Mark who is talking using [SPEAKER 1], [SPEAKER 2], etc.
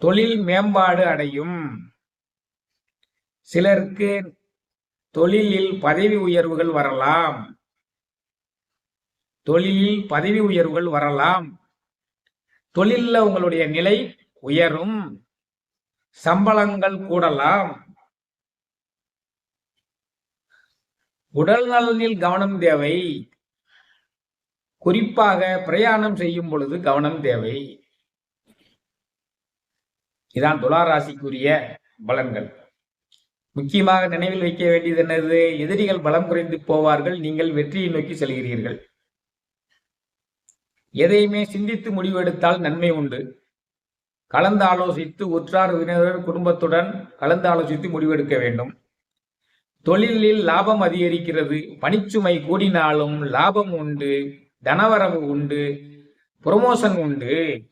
[SPEAKER 1] தொழில் மேம்பாடு அடையும். சிலருக்கு தொழிலில் பதவி உயர்வுகள் வரலாம். தொழிலில் பதவி உயர்வுகள் வரலாம். தொழில்ல உங்களுடைய நிலை உயரும். சம்பளங்கள் கூடலாம். உடல் நலனில் கவனம் தேவை. குறிப்பாக பிரயாணம் செய்யும் பொழுது கவனம் தேவை. இதான் துலா ராசிக்குரிய பலன்கள். முக்கியமாக நினைவில் வைக்க வேண்டியது என்னது? எதிரிகள் பலம் குறைந்து போவார்கள், நீங்கள் வெற்றியை நோக்கி செல்கிறீர்கள். எதையுமே சிந்தித்து முடிவெடுத்தால் நன்மை உண்டு. கலந்து ஆலோசித்து உற்றார் உறவினர் குடும்பத்துடன் கலந்து ஆலோசித்து முடிவெடுக்க வேண்டும். தொழிலில் லாபம் அதிகரிக்கிறது. பணிச்சுமை கூடினாலும் லாபம் உண்டு, தனவரவு உண்டு, புரமோஷன் உண்டு.